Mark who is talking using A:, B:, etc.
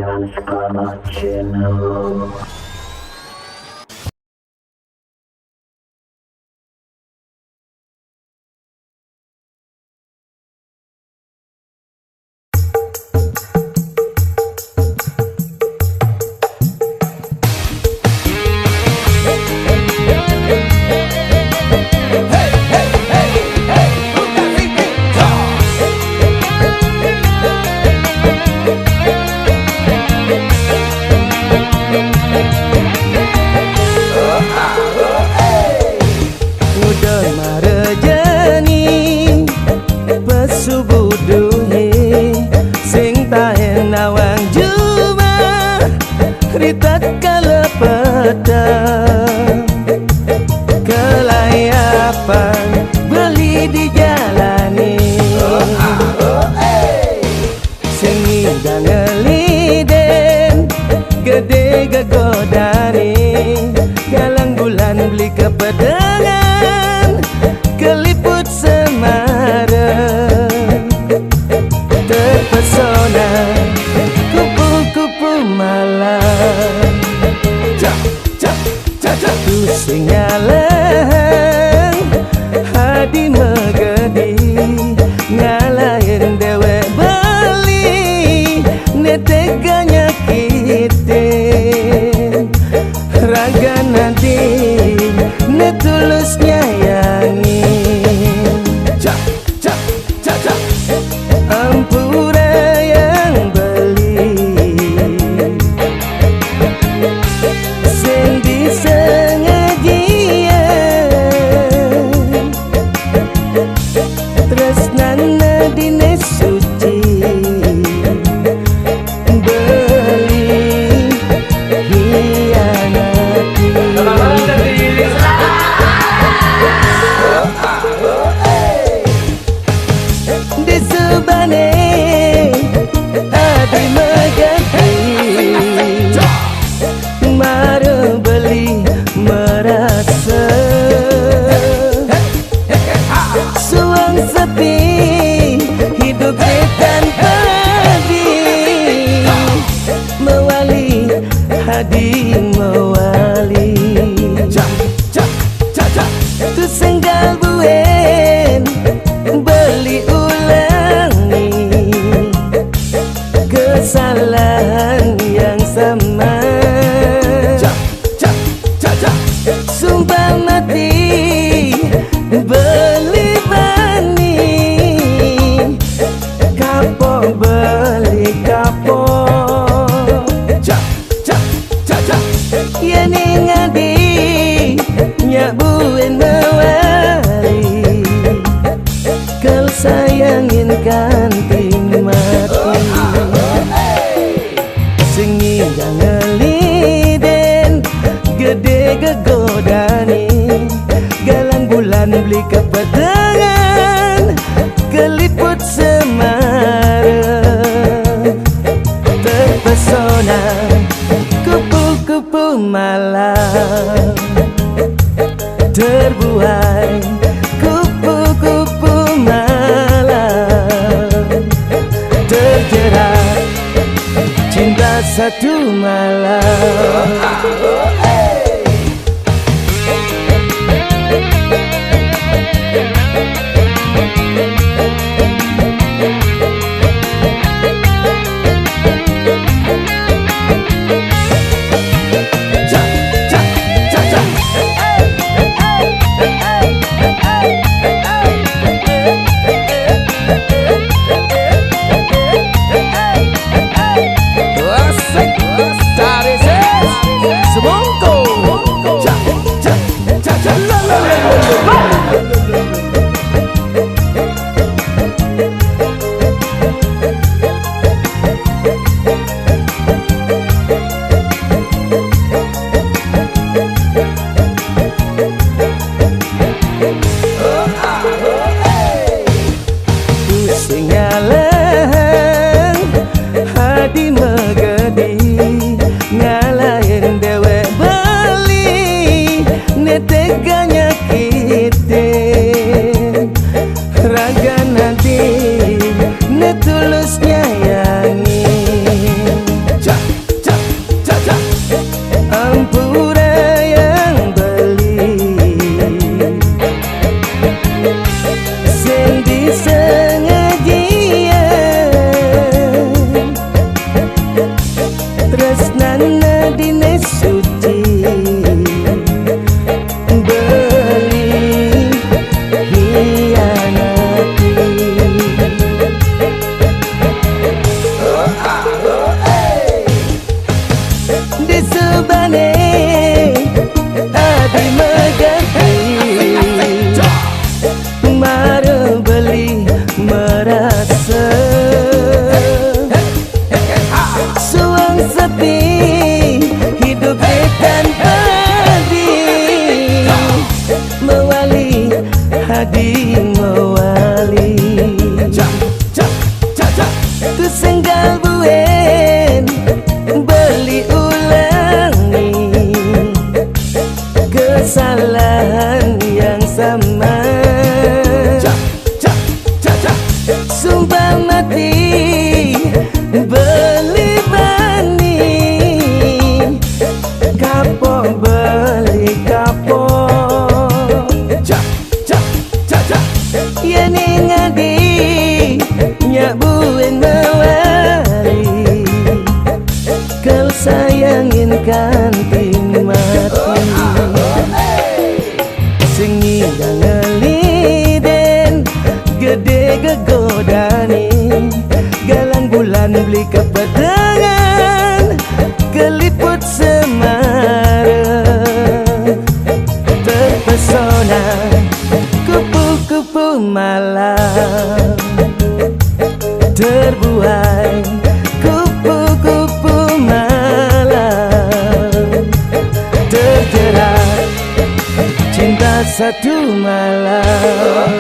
A: Transkrama Channel.
B: Rita kalepeta kelayapan beli di jalani seni dan ngeliden gede gegodari galang bulan beli kepedengan keliput semara terpesona kupu-kupu malam tu singalan hadi megedi ngalahin dewek beli neteganya kitin raga nanti netulus nyayangin ampura yang beli sing disengajian tresnana dine suci beli hianati disubane adi megati mara beli merasa suang sepi hidup tanpa di mewali hadi mewali tu senggal buen beli ulangi kesalahan yang sama sumpah mati beli bani kapok beli kapok yani ngadi nyabuen mewari kau sayangin kanti mati singi ngeliden gede gegodani galang bulan beli kepedengan keliput semara terpesona kupu-kupu malam terbuai kupu-kupu malam terjerat cinta satu malam. Singalan hadi megedi ngalahin dewek beli neteganya kitin raga nanti netulus nyayangin hadi mewali ku senggal buen beli ulangi kesalahan yang sama. Sumpah mati beli bani kapok beli kapok yani ngadi nyak buen mewali kau sayangin kanti mati sengi ngeliden gede gegodani galang bulan beli kepedangan keliput semara terpesona kupu-kupu malam terbuai kupu-kupu malam terjerat cinta satu malam.